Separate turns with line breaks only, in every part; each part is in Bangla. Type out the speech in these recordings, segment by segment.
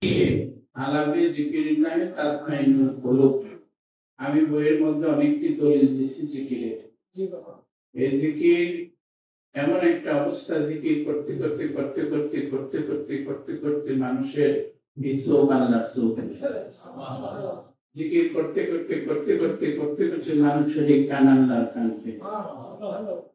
আলাপে জিকিরিল্লাহে তাতমাইন্নুল কুলুব। আমি বইয়ের মধ্যে অনেকটি দলিল দিয়েছি জিকিরের। এই জিকির এমন একটা অবস্থা, জিকির করতে করতে করতে করতে করতে করতে করতে করতে মানুষের চোখ আল্লাহর চোখ, জিকির করতে করতে করতে করতে করতে করতে মানুষের কান আল্লাহর কান,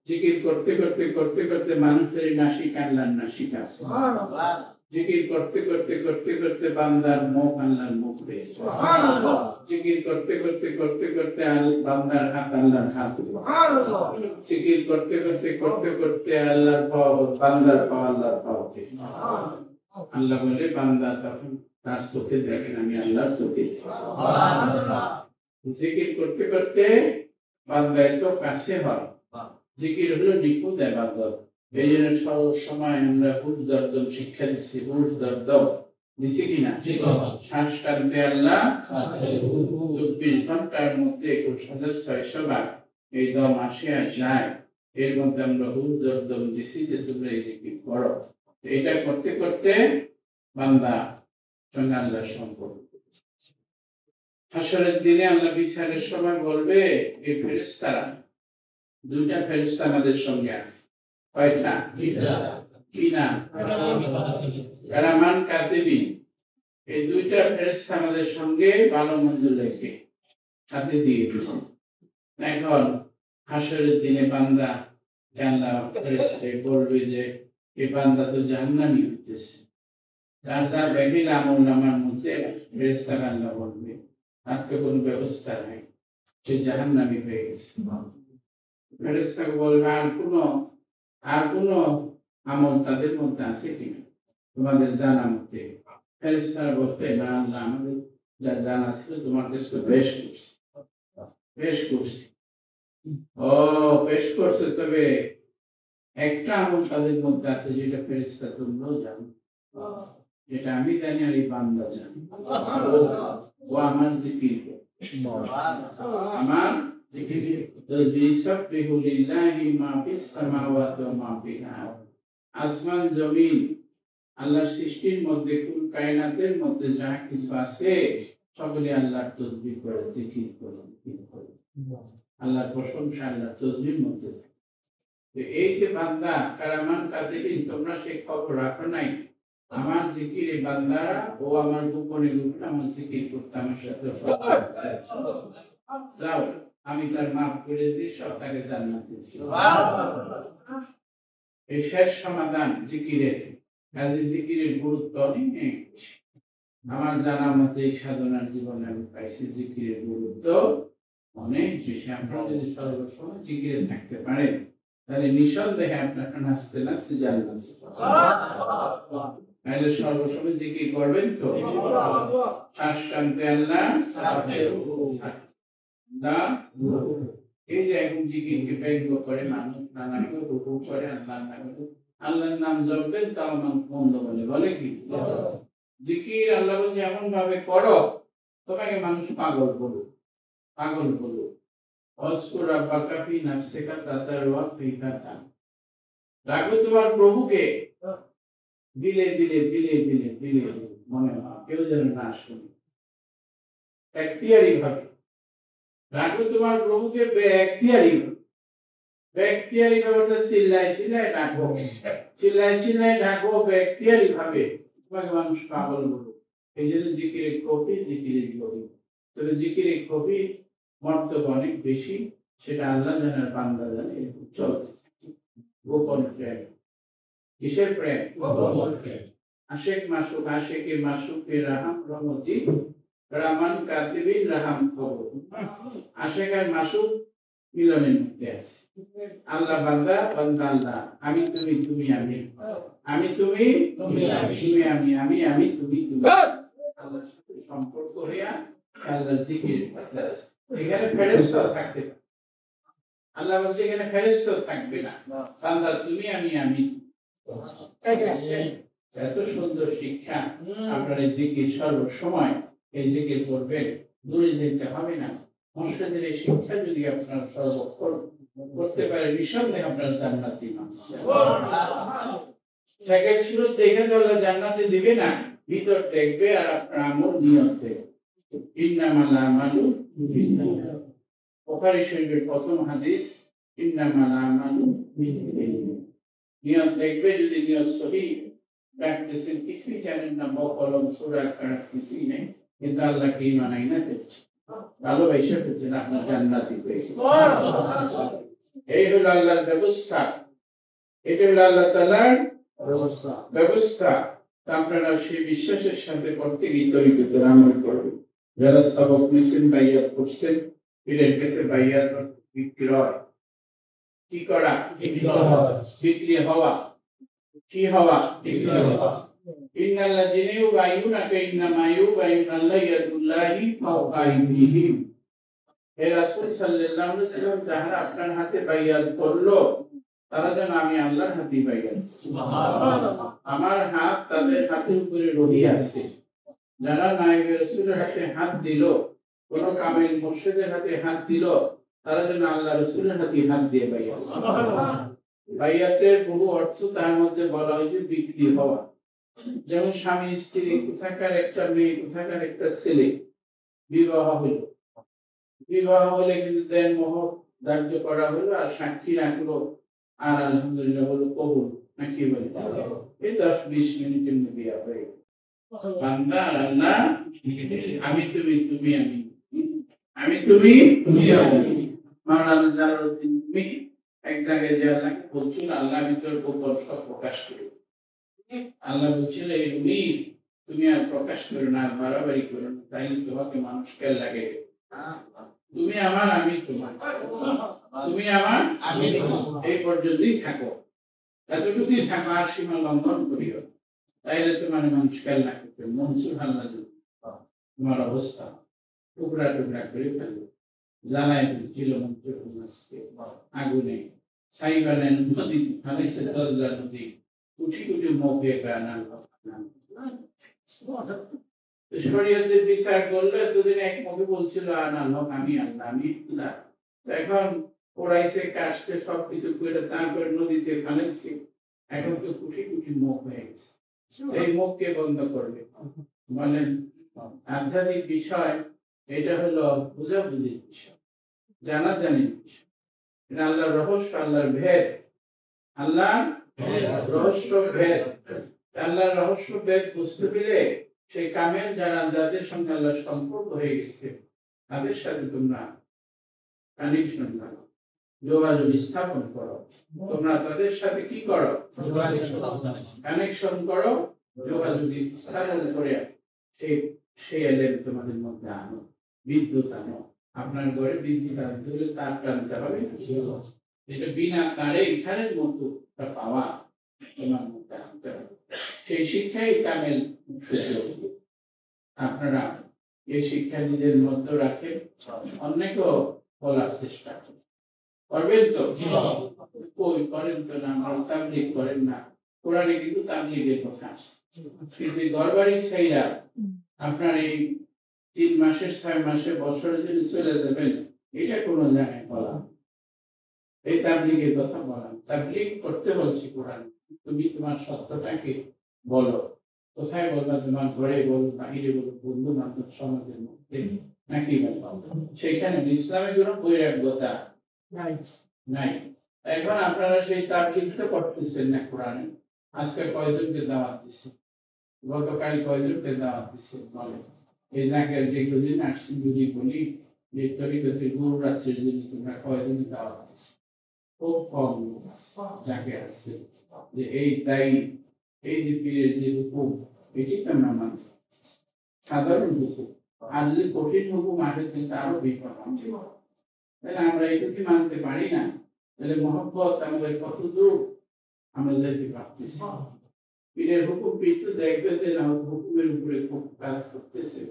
জিকির করতে করতে করতে করতে মানুষের নাসিকা আল্লাহর নাসিকা, জিকির করতে করতে করতে করতে বান্দার মুখ আল্লাহর মুখ, জিকির করতে করতে করতে করতে বান্দার হাত আল্লাহর হাত, জিকির করতে করতে করতে করতে আল্লাহর পাও বান্দার পাও আল্লাহর পাও। আল্লাহ বলে বান্দা তখন তার চোখে দেখেন, আমি আল্লাহর চোখে। জিকির করতে করতে বান্দা এত কাছে হয়। জিকির হলো নিখুঁত ইবাদত। এই জন্য সবসময় আমরা হুদ দরদম শিক্ষা দিচ্ছি, হুদ দরদম দিচ্ছি কিনা? শ্বাস টানতে আল্লাহ 24 ঘন্টার মধ্যে 21,600 বার এই দম আসে আর যায়। এর মধ্যে আমরা হুদ দরদম দিচ্ছি যে তোমরা এই জিকির করো। এটা করতে করতে বান্দা সঙ্গে আল্লাহর সম্পর্ক। হাসরের দিনে আল্লাহ বিচারের সময় বলবে, এই ফেরেশতারা, দুইটা ফেরেশতা আমাদের সঙ্গে আছে। কয়টা? কি নাম? কারামান কাতিবিন। এই দুইটা ফেরেশতা আমাদের সঙ্গে ভালো মন্দ লেখে সাথে দিয়ে দিয়েছে। এখন হাসরের দিনে বান্দা আল্লাহ ফেরেশতা বলবে যে এই বান্দা তো জাহান্নামী হইতেছে, তার যা বেহিল আমল নামার মধ্যে ফেরেশতা আল্লাহ বলবে আর তো কোনো ব্যবস্থা নাই, সে জাহান্নামী হয়ে গেছে। ফেরেশতা বলবে আর কোন আমল তাদের মধ্যে আছে কিনা তোমাদের জানা মতে? ফেরেশতারা বলবে, না আল্লাহ, আমাদের যা জানা ছিল তোমার কাছে বেশ করছি, বেশ করছি। ও বেশ করছে, তবে একটা আমল তাদের মধ্যে আছে যেটা ফেরেশতা তোমরাও জানো, যেটা আমি জানি আর এই বান্দা জানি। ও আমার জিকির, আমার আসমান জমিন আল্লাহর সৃষ্টির মধ্যে, কোন কায়নাতের মধ্যে যা কিছু আছে সকলে আল্লাহর তাসবিহ করে, জিকির করে, আল্লাহর প্রশংসা আল্লাহর তাসবিহের মধ্যে। এই যে বান্দা কারামান কাতিবিন, তোমরা সেই খবর রাখো নাই আমার জিকিরে বান্দারা ও আমার গোপনে গোপনে আমার জিকির করতে আমার সাথে যাও, আমি তার মাফ করে দিই, সব তাকে জান্নাত দিচ্ছি। এই শেষ সমাধান জিকিরের। কাজে জিকিরের গুরুত্ব অনেক। আমার জানা মতে এই সাধনার জীবনে আমি পাইছি জিকিরের গুরুত্ব অনেক বেশি। আপনারা যদি সর্বসময় জিকিরে থাকতে পারেন তাহলে নিঃসন্দেহে আপনার নাচতে নাচতে জান্নাত। তাহলে সর্বসময় জিকির করবেন তো। শ্বাস টানতে আল্লাহ, এই যে এখন জিকিরকে ব্যঙ্গ করে মানুষ, নানান রূপ করে আল্লাহর নাম জপবেন, তাও মন্দ বলে কি? জিকির আল্লাহ বলছে এমন ভাবে করো তোমাকে মানুষ পাগল বলো, পাগল বলো। রাখো তোমার প্রভুকে দিলে দিলে দিলে দিলে দিলে মনে হয়, কেউ যেন না শুনে। এখতিয়ারি ভাবে রাখো তোমার প্রভুকে, ব্যক্তিয়ারি ভাবে চিল্লাই চিল্লাই ডাকো, চিল্লাই চিল্লাই ডাকো ব্যক্তিয়ারি ভাবে, তোমাকে মানুষ পাগল বলো। এই জন্য জিকিরের কবি, জিকিরের কবি। তবে জিকিরের কবি মর্তব্য অনেক বেশি, সেটা আল্লাহ জানার, বান্দা জানে। চলতে গোপন প্রেম। কিসের প্রেম? গোপন প্রেম। আশেক মাসুক, আশেকে মাসুকে রাহাম রহমতি, রামান কাতিবিন রাহাম খবর। আশেক আর মাসুক মিলনের মধ্যে আছে। আল্লাহ বান্দা, বান্দা আল্লাহ। আমি তুমি, তুমি আমি, আমি তুমি, তুমি আমি, আমি আমি তুমি তুমি। আল্লাহর সাথে সম্পর্ক হইয়া আল্লাহর জিকির। এখানে ফেরেশতা থাকতে পারে। আল্লাহ বলছে এখানে ফেরেশতা থাকবে না, বান্দা তুমি আমি আমি। এত সুন্দর শিক্ষা। আপনারা জিকির সর্বসময় এই জিকির করবেন, দূরে যেতে হবে না। মুর্শিদের এই শিক্ষা যদি আপনারা সর্বক্ষণ করতে পারেন, নিঃসন্দেহে আপনার জান্নাতি মানুষ। সেকেন্ড শুরু দেখে তো আল্লাহ জান্নাতে দিবে না, ভিতর দেখবে আর আপনার আমল নিয়ত দেখবে। ইন্নামাল আমালু বিন্নিয়াত। বুখারী শরীফের প্রথম হাদিস, ইন্নামাল আমালু বিন্নিয়াত। নিয়ত দেখবে, যদি নিয়ত সহি রাখতেছেন, কিছুই জানেন না, বকলম সূরা কারা কিছুই নেই, কিন্তু আল্লাহকে মানাই না করছে, ভালোবাসা করছেন, আপনার জান্নাতি পেয়েছে। এই হলো আল্লাহর ব্যবস্থা, এটা হলো আল্লাহ তাআলার ব্যবস্থা। আপনারা সেই বিশ্বাসের সাথে প্রত্যেকই তরিকতে আমল করবেন। যারা সবক নিছেন, বাইয়াত করছেন, পীরের কাছে বাইয়াত বিক্রয়, কি করা? বিক্রি হওয়া। কি হওয়া? বিক্রি হওয়া। ইন্নাল্লাযীনা ইউবাইয়ুনাকা ইন্নামা ইউবাইয়ুনাল্লাহ ইয়াদুল্লাহি ফাওকা আইদিহিম। হে রাসূল সাল্লাল্লাহু আলাইহি ওয়াসাল্লাম, যারা আপনার হাতে বাইয়াত করলো, তারা যেন আমি আল্লাহর হাতে বাইয়াত। সুবহানাল্লাহ। আমার হাত তাদের হাতের উপরে রহি আছে। যারা নায়েবে রাসূলের হাতে হাত দিল, কোন কামেল মুর্শিদের হাতে হাত দিল, তারা যেন আল্লাহ রাসূলের হাতে হাত দিয়ে বাইয়াত। সুবহানাল্লাহ। বাইয়াতের বহু অর্থ, তার মধ্যে বলা হয়েছে বিক্রি হওয়া। যেমন স্বামী স্ত্রী, কোথাকার একটা মেয়ে, কোথাকার একটা ছেলে বিবাহ হলো, বিবাহ হলে কিন্তু দেন মোহর ধার্য করা হলো, আর সাক্ষী রাখলো, আর আলহামদুলিল্লাহ হলো কবুল, নাকি বলে? এই 10-20 মিনিটের মধ্যে বিয়ে হয়ে গেল। বান্দা আর আল্লাহ, আমি তুমি, তুমি আমি, আমি তুমি, তুমি আমি। মাওলানা জালালউদ্দিন রুমি এক জায়গায় যে আল্লাহকে বলছিল, আল্লাহ আমি তোর উপর সব প্রকাশ করি। আল্লাহ বলছিল, এই রুমি, তুমি আর প্রকাশ করো না, আর বাড়াবাড়ি করো না, তাইলে তোমাকে মানুষ কেন লাগে? তুমি আমার, আমি তোমার, তুমি আমার, আমি তোমার, এই পর্যন্তই থাকো, এতটুকুই থাকো, আর সীমা লঙ্ঘন করিও, তাইলে তোমার মানুষ কেন লাগবে? মনসুর আল্লাহ তোমার অবস্থা টুকরা টুকরা করে ফেলবে, জ্বালায় ছিল আগুনে, সাইবানের নদী, খালিসে দজলা নদী, কুটি কুটি মুখে গানা। শরীয়তের বিচার করলে দুদিন এক মুখে বলছিল আল্লাহ, আমি আল্লাহ, আমি আল্লাহ। এখন পোড়াইছে, কাটছে, সবকিছু করে তারপরে নদীতে ফেলাইছে, এখন তো কুটি কুটি মুখ হয়ে গেছে। এই মুখকে বন্ধ করবে। বলেন আধ্যাত্মিক বিষয়, এটা হলো বুঝাবুঝির বিষয়, জানাজানির বিষয়। এটা আল্লাহর রহস্য, আল্লাহর ভেদ, আল্লাহর রহস্য ভেদ। আল্লাহর রহস্য ভেদ বুঝতে পেরে সেই কামেল যারা, যাদের সঙ্গে আল্লাহর সম্পর্ক হয়ে গেছে, তাদের সাথে তোমরা কানেকশন করো, যোগাযোগ স্থাপন করো। তোমরা তাদের সাথে কি করো? কানেকশন করো, যোগাযোগ স্থাপন করে সেই এলেম তোমাদের মধ্যে আনো, বিদ্যুৎ আনো। আপনার ঘরে বিদ্যুৎ আনতে হলে তার টানতে হবে, এটা বিনা তারে ইথারের মতো পাওয়া তোমার মধ্যে আনতে হবে। সেই শিক্ষাই কামেল। আপনারা এই শিক্ষা নিজের মধ্যে রাখেন, অন্যকেও বলার চেষ্টা করবেন তো? কই করেন তো না, তাবলীগ করেন না। কোরআনে কিন্তু তাবলীগের কথা আছে, কিন্তু ঘরবাড়ি ছাইরা আপনার এই 3 মাসের 6 মাসে বছরে যদি চলে যাবেন, এটা কোনো জায়গায় বলা, এই তাবলীগের কথা বলা। তাবলীগ করতে বলছি কোরআন, তুমি তোমার সত্যটাকে বলো। কোথায় বলবা? তোমার ঘরে বলো, বাহিরে বলো, বন্ধু বান্ধব সমাজের মধ্যে, নাকি সেখানে ইসলামের কোনো বৈরাগ্যতা নাই। এখন আপনারা সেই তাবলীগটা করতেছেন না কোরআনে। আজকে কয়জনকে দাওয়াত দিচ্ছে, গতকাল কয়জনকে দাওয়াত দিচ্ছে? বলে এই জায়গায় দীর্ঘদিন আসছি, যদি বলি যে তরিকতের গুরু রাত্রের জন্য তোমরা কয়জনকে দাওয়াত দিচ্ছে? খুব কম লোক আছে যাকে আছে যে এই দায়ী, এই যে পীরের যে হুকুম, এটি তো আমরা মানতে, সাধারণ হুকুম। আর যদি কঠিন হুকুম আসে, তাহলে আরো বিপদ। তাহলে আমরা এটুকু মানতে পারি না, তাহলে মহব্বত আমাদের কত দূর আমরা যেতে পারতেছি। পীরের হুকুম পিছু দেখবে যে হুকুমের উপরে খুব কাজ করতেছে,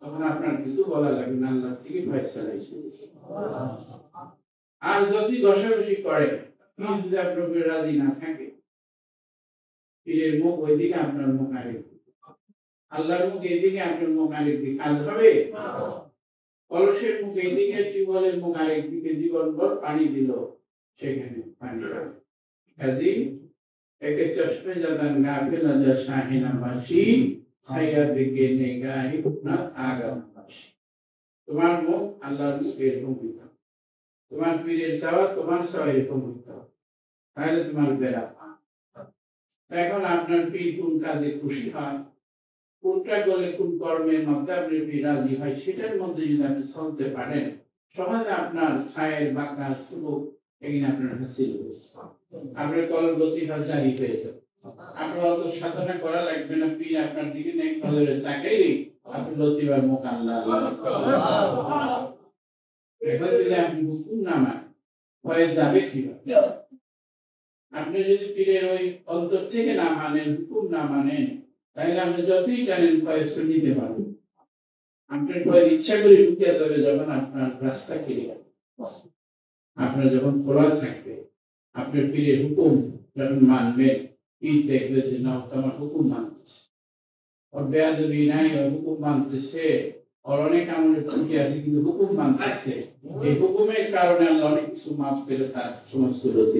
তখন আপনার কিছু বলা লাগবে না, আল্লাহ থেকে ফয়সালা এসেছে। আর যদি ঘষাঘষি করে, পীর যদি আপনার উপরে রাজি না থাকে, পীরের মুখ ওইদিকে, আপনার মুখ আরেকদিকে, আল্লাহর মুখ এইদিকে, আপনার মুখ আরেকদিকে, কাজ হবে? কলসের মুখ এইদিকে, টিউবওয়েলের মুখ আরেকদিকে, জীবনভর পানি দিল, সেখানে পানি কাজী একে চশমে জাদান গাফিল আজা শাহিনা বাসি saya bikin nikah itu agama. তোমার মুখ আল্লাহর মুখ এরকম হইতে হবে। তোমার পীরের চাওয়া তোমার চাওয়া এরকম হইতে হবে, তাহলে তোমার বেড়া। এখন আপনার পীর কোন কাজে খুশি হয়, কোনটা করলে কোন কর্মের মধ্যে আপনার পীর রাজি হয়, সেটার মধ্যে যদি আপনি চলতে পারেন, সহজে আপনার ছায়ের বাঁকা সুযোগ এখানে আপনার হাসিল হয়েছে, আপনার কলর গতি জারি হয়ে যাবে। আপনার অত সাধনা করা লাগবে না, পীর আপনার দিকে নেক নজরে তাকাইলে আপনি লতিবার মুখ আল্লাহ। এখন যদি আপনি হুকুম না মানেন, পরে যাবে কিভাবে? আপনি যদি পীরের ওই অন্তর থেকে না মানেন, হুকুম না মানেন, তাহলে আপনি যতই জানেন ফয়েজ নিতে পারবেন। আপনার ফয়েজ ইচ্ছা করে ঢুকিয়ে যাবে যখন আপনার রাস্তা কেটে যাবে। আপনার যখন খোলা থাকবে, আপনার পীরের হুকুম যখন মানবেন, পীর দেখবে যে না তোমার হুকুম মানতেছে, ওর বেয়াদবি নাই, ওর হুকুম মানতেছে, ওর অনেক আমলের ত্রুটি আছে কিন্তু হুকুম মানতেছে। এই হুকুমের কারণে আল্লাহ অনেক কিছু মাফ করে তার সমস্ত রতি